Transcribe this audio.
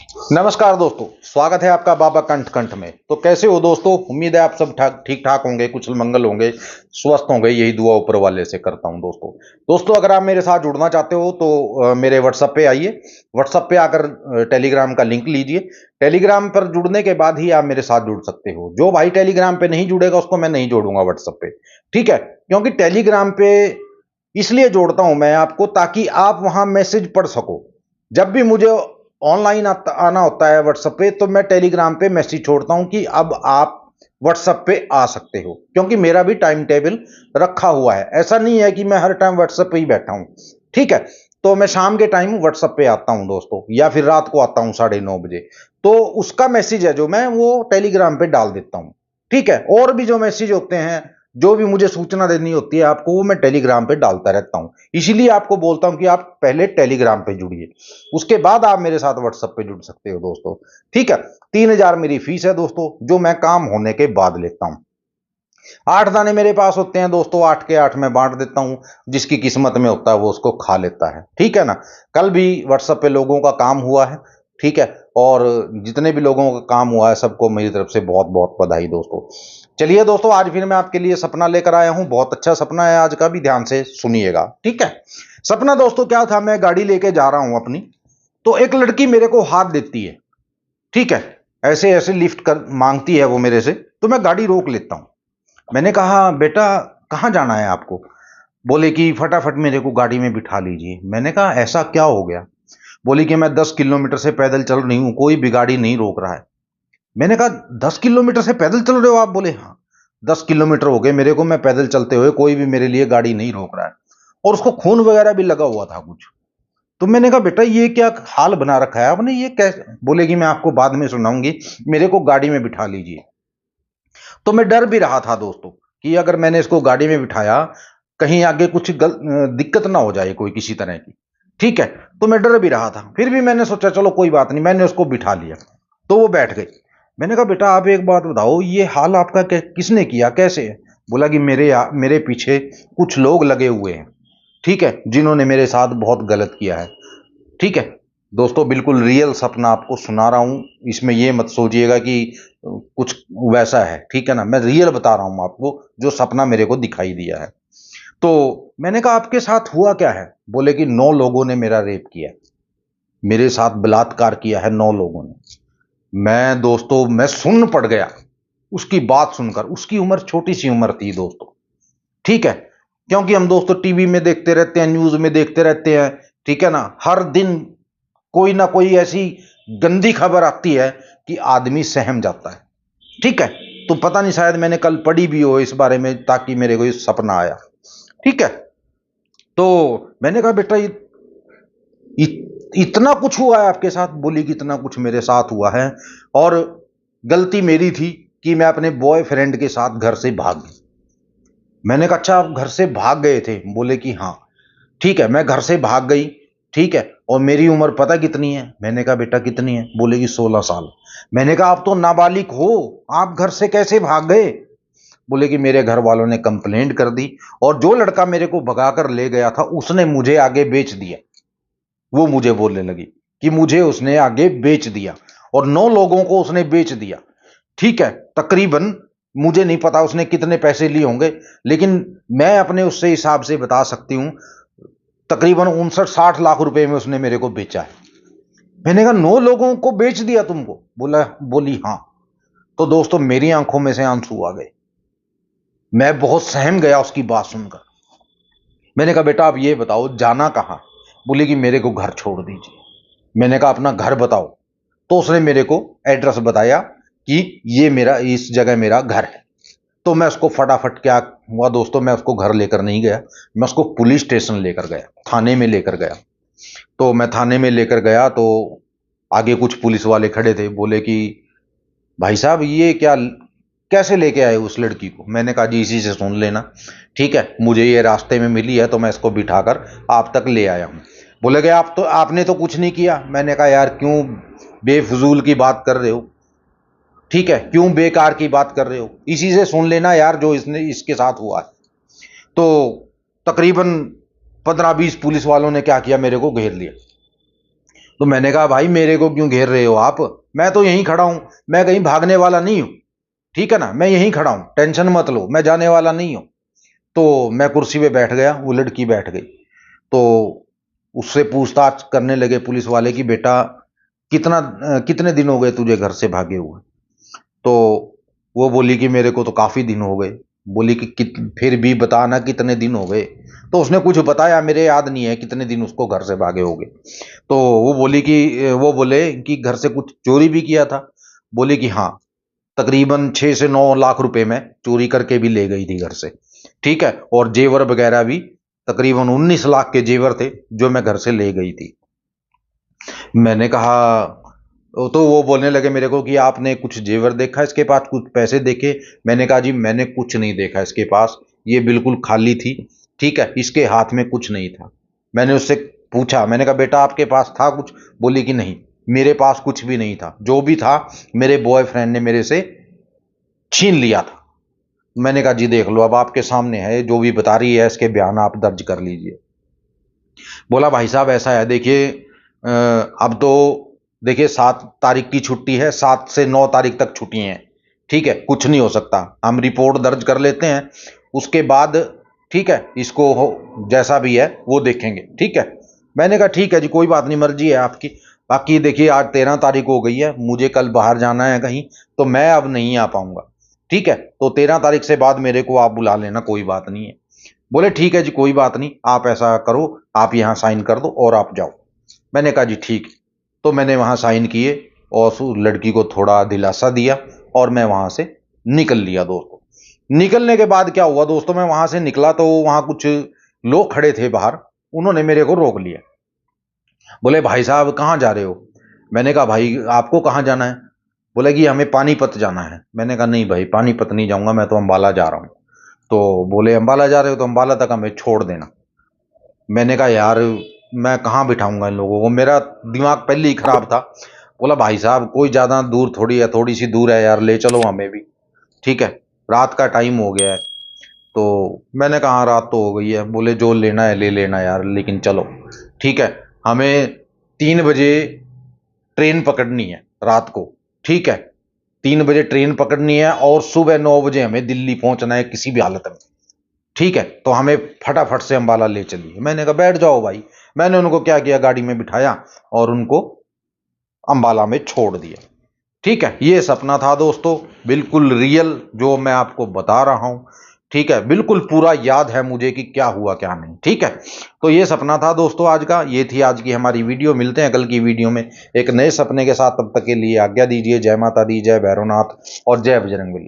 नमस्कार दोस्तों, स्वागत है आपका बाबा कंठ कंठ में। तो कैसे हो दोस्तों? उम्मीद है आप सब ठीक ठाक होंगे, कुशल मंगल होंगे, स्वस्थ होंगे। यही दुआ ऊपर वाले से करता हूं दोस्तों अगर आप मेरे साथ जुड़ना चाहते हो तो मेरे व्हाट्सएप पे आइए। व्हाट्सएप पे आकर टेलीग्राम का लिंक लीजिए। टेलीग्राम पर जुड़ने के बाद ही आप मेरे साथ जुड़ सकते हो। जो भाई टेलीग्राम पे नहीं जुड़ेगा उसको मैं नहीं जोड़ूंगा व्हाट्सएप पे, ठीक है? क्योंकि टेलीग्राम पे इसलिए जोड़ता हूं मैं आपको, ताकि आप वहां मैसेज पढ़ सको। जब भी मुझे ऑनलाइन आना होता है व्हाट्सएप पे, तो मैं टेलीग्राम पे मैसेज छोड़ता हूं कि अब आप व्हाट्सएप पे आ सकते हो। क्योंकि मेरा भी टाइम टेबल रखा हुआ है, ऐसा नहीं है कि मैं हर टाइम व्हाट्सएप पे ही बैठा हूं, ठीक है? तो मैं शाम के टाइम व्हाट्सएप पे आता हूं दोस्तों, या फिर रात को आता हूं 9:30 बजे। तो उसका मैसेज है जो मैं वो टेलीग्राम पे डाल देता हूं, ठीक है? और भी जो मैसेज होते हैं, जो भी मुझे सूचना देनी होती है आपको, वो मैं टेलीग्राम पे डालता रहता हूं। इसीलिए आपको बोलता हूं कि आप पहले टेलीग्राम पे जुड़िए, उसके बाद आप मेरे साथ व्हाट्सएप पे जुड़ सकते हो दोस्तों, ठीक है? 3,000 मेरी फीस है दोस्तों, जो मैं काम होने के बाद लेता हूं। 8 दाने मेरे पास होते हैं दोस्तों, 8 के 8 मैं बांट देता हूं। जिसकी किस्मत में होता है वो उसको खा लेता है, ठीक है ना? कल भी व्हाट्सएप पे लोगों का काम हुआ है, ठीक है? और जितने भी लोगों का काम हुआ है, सबको मेरी तरफ से बहुत बहुत बधाई दोस्तों। चलिए दोस्तों, आज फिर मैं आपके लिए सपना लेकर आया हूं। बहुत अच्छा सपना है आज का भी, ध्यान से सुनिएगा, ठीक है? सपना दोस्तों क्या था, मैं गाड़ी लेके जा रहा हूं अपनी, तो एक लड़की मेरे को हाथ देती है, ठीक है? ऐसे ऐसे लिफ्ट कर मांगती है वो मेरे से, तो मैं गाड़ी रोक लेता हूं। मैंने कहा, बेटा कहाँ जाना है आपको? बोले कि फटाफट मेरे को गाड़ी में बिठा लीजिए। मैंने कहा, ऐसा क्या हो गया? बोली कि मैं 10 किलोमीटर से पैदल चल रही हूँ, कोई भी गाड़ी नहीं रोक रहा है। मैंने कहा, 10 किलोमीटर से पैदल चल रहे हो आप? बोले हाँ, 10 किलोमीटर हो गए मेरे को, मैं पैदल चलते हुए, कोई भी मेरे लिए गाड़ी नहीं रोक रहा है। और उसको खून वगैरह भी लगा हुआ था कुछ। तो मैंने कहा, बेटा ये क्या हाल बना रखा है आपने, ये कैसे? बोलेगी, मैं आपको बाद में सुनाऊंगी, मेरे को गाड़ी में बिठा लीजिए। तो मैं डर भी रहा था दोस्तों कि अगर मैंने इसको गाड़ी में बिठाया, कहीं आगे कुछ दिक्कत ना हो जाए कोई किसी तरह की, ठीक है? तो मैं डर भी रहा था, फिर भी मैंने सोचा चलो कोई बात नहीं, मैंने उसको बिठा लिया। तो वो बैठ गई। मैंने कहा, बेटा आप एक बात बताओ, ये हाल आपका किसने किया, कैसे है? बोला कि मेरे पीछे कुछ लोग लगे हुए हैं, ठीक है, जिन्होंने मेरे साथ बहुत गलत किया है, ठीक है? दोस्तों बिल्कुल रियल सपना आपको सुना रहा हूं, इसमें ये मत सोचिएगा कि कुछ वैसा है, ठीक है ना? मैं रियल बता रहा हूं आपको, जो सपना मेरे को दिखाई दिया है। तो मैंने कहा, आपके साथ हुआ क्या है? बोले कि 9 लोगों ने मेरा रेप किया, मेरे साथ बलात्कार किया है 9 लोगों ने। मैं दोस्तों, मैं सुन्न पड़ गया उसकी बात सुनकर। उसकी उम्र छोटी सी उम्र थी दोस्तों, ठीक है? क्योंकि हम दोस्तों टीवी में देखते रहते हैं, न्यूज में देखते रहते हैं, ठीक है ना? हर दिन कोई ना कोई ऐसी गंदी खबर आती है कि आदमी सहम जाता है, ठीक है? तो पता नहीं, शायद मैंने कल पढ़ी भी हो इस बारे में, ताकि मेरे को ये सपना आया, ठीक है? तो मैंने कहा, बेटा इतना कुछ हुआ है आपके साथ? बोली कि इतना कुछ मेरे साथ हुआ है, और गलती मेरी थी कि मैं अपने बॉयफ्रेंड के साथ घर से भाग गई। मैंने कहा, अच्छा आप घर से भाग गए थे? बोले कि हाँ, ठीक है, मैं घर से भाग गई, ठीक है, और मेरी उम्र पता कितनी है? मैंने कहा, बेटा कितनी है? बोले कि 16 साल। मैंने कहा, आप तो नाबालिग हो, आप घर से कैसे भाग गए? बोले कि मेरे घर वालों ने कंप्लेंट कर दी, और जो लड़का मेरे को भगाकर ले गया था उसने मुझे आगे बेच दिया। वो मुझे बोलने लगी कि मुझे उसने आगे बेच दिया, और 9 लोगों को उसने बेच दिया, ठीक है? तकरीबन मुझे नहीं पता उसने कितने पैसे लिए होंगे, लेकिन मैं अपने उससे हिसाब से बता सकती हूं, तकरीबन 59-60 लाख रुपए में उसने मेरे को बेचा है। मैंने कहा, 9 लोगों को बेच दिया तुमको? बोली हाँ। तो दोस्तों मेरी आंखों में से आंसू आ गए, मैं बहुत सहम गया उसकी बात सुनकर। मैंने कहा, बेटा आप ये बताओ जाना कहां? बोली कि मेरे को घर छोड़ दीजिए। मैंने कहा, अपना घर बताओ। तो उसने मेरे को एड्रेस बताया कि ये मेरा, इस जगह मेरा घर है। तो मैं उसको फटाफट, क्या हुआ दोस्तों, मैं उसको घर लेकर नहीं गया, मैं उसको पुलिस स्टेशन लेकर गया, थाने में लेकर गया। तो मैं थाने में लेकर गया तो आगे कुछ पुलिस वाले खड़े थे। बोले कि भाई साहब ये क्या, कैसे लेके आए उस लड़की को? मैंने कहा, जी इसी से सुन लेना, ठीक है, मुझे ये रास्ते में मिली है तो मैं इसको बिठाकर आप तक ले आया हूँ। बोले कि आपने तो कुछ नहीं किया। मैंने कहा, यार क्यों बेफजूल की बात कर रहे हो, ठीक है, क्यों बेकार की बात कर रहे हो? इसी से सुन लेना यार जो इसके साथ हुआ है। तो तकरीबन 15-20 पुलिस वालों ने क्या किया, मेरे को घेर लिया। तो मैंने कहा भाई मेरे को क्यों घेर रहे हो आप, मैं तो यहीं खड़ा हूं, मैं कहीं भागने वाला नहीं हूं, ठीक है ना, मैं यहीं खड़ा हूं, टेंशन मत लो, मैं जाने वाला नहीं हूं। तो मैं कुर्सी पे बैठ गया, वो लड़की बैठ गई। तो उससे पूछताछ करने लगे पुलिस वाले कि बेटा कितने दिन हो गए तुझे घर से भागे हुए। तो वो बोली कि मेरे को तो काफी दिन हो गए। बोली कि फिर भी बता ना कितने दिन हो गए। तो उसने कुछ बताया, मेरे याद नहीं है कितने दिन उसको घर से भागे हो गए। तो वो बोले कि घर से कुछ चोरी भी किया था। बोली कि हाँ, तकरीबन 6 से 9 लाख रुपए में चोरी करके भी ले गई थी घर से, ठीक है, और जेवर वगैरह भी तकरीबन 19 लाख के जेवर थे जो मैं घर से ले गई थी। मैंने कहा, तो वो बोलने लगे मेरे को कि आपने कुछ जेवर देखा इसके पास, कुछ पैसे देखे। मैंने कहा जी मैंने कुछ नहीं देखा इसके पास, ये बिल्कुल खाली थी, ठीक है, इसके हाथ में कुछ नहीं था। मैंने उससे पूछा, मैंने कहा बेटा आपके पास था कुछ। बोली कि नहीं, मेरे पास कुछ भी नहीं था, जो भी था मेरे बॉयफ्रेंड ने मेरे से छीन लिया था। मैंने कहा जी देख लो, अब आपके सामने है, जो भी बता रही है इसके बयान आप दर्ज कर लीजिए। बोला भाई साहब ऐसा है, देखिए अब तो देखिए 7 तारीख की छुट्टी है, 7 से 9 तारीख तक छुट्टी है, ठीक है, कुछ नहीं हो सकता, हम रिपोर्ट दर्ज कर लेते हैं, उसके बाद ठीक है इसको जैसा भी है वो देखेंगे, ठीक है। मैंने कहा ठीक है जी, कोई बात नहीं, मर्जी है आपकी। बाकी देखिए आज 13 तारीख हो गई है, मुझे कल बाहर जाना है कहीं, तो मैं अब नहीं आ पाऊंगा, ठीक है, तो 13 तारीख से बाद मेरे को आप बुला लेना, कोई बात नहीं है। बोले ठीक है जी, कोई बात नहीं, आप ऐसा करो, आप यहाँ साइन कर दो और आप जाओ। मैंने कहा जी ठीक। तो मैंने वहाँ साइन किए और उस लड़की को थोड़ा दिलासा दिया और मैं वहाँ से निकल लिया दोस्तों। निकलने के बाद क्या हुआ दोस्तों, मैं वहाँ से निकला तो वहाँ कुछ लोग खड़े थे बाहर, उन्होंने मेरे को रोक लिया। बोले भाई साहब कहाँ जा रहे हो। मैंने कहा भाई आपको कहाँ जाना है। बोले कि हमें पानीपत जाना है। मैंने कहा नहीं भाई, पानीपत नहीं जाऊंगा, मैं तो अम्बाला जा रहा हूँ। तो बोले अम्बाला जा रहे हो तो अम्बाला तक हमें छोड़ देना। मैंने कहा यार मैं कहाँ बिठाऊंगा इन लोगों को, मेरा दिमाग पहले ही खराब था। बोला भाई साहब कोई ज्यादा दूर थोड़ी है, थोड़ी सी दूर है यार, ले चलो हमें भी, ठीक है, रात का टाइम हो गया है। तो मैंने कहा हाँ, रात तो हो गई है। बोले जो लेना है ले लेना यार, लेकिन चलो, ठीक है, हमें 3 बजे ट्रेन पकड़नी है रात को, ठीक है, 3 बजे ट्रेन पकड़नी है और सुबह 9 बजे हमें दिल्ली पहुंचना है किसी भी हालत में, ठीक है, तो हमें फटाफट से अंबाला ले चलिए। मैंने कहा बैठ जाओ भाई। मैंने उनको क्या किया, गाड़ी में बिठाया और उनको अंबाला में छोड़ दिया, ठीक है। ये सपना था दोस्तों, बिल्कुल रियल जो मैं आपको बता रहा हूं, ठीक है, बिल्कुल पूरा याद है मुझे कि क्या हुआ क्या नहीं, ठीक है। तो ये सपना था दोस्तों आज का, ये थी आज की हमारी वीडियो। मिलते हैं कल की वीडियो में एक नए सपने के साथ, तब तक के लिए आज्ञा दीजिए। जय माता दी, जय भैरवनाथ और जय बजरंगबली।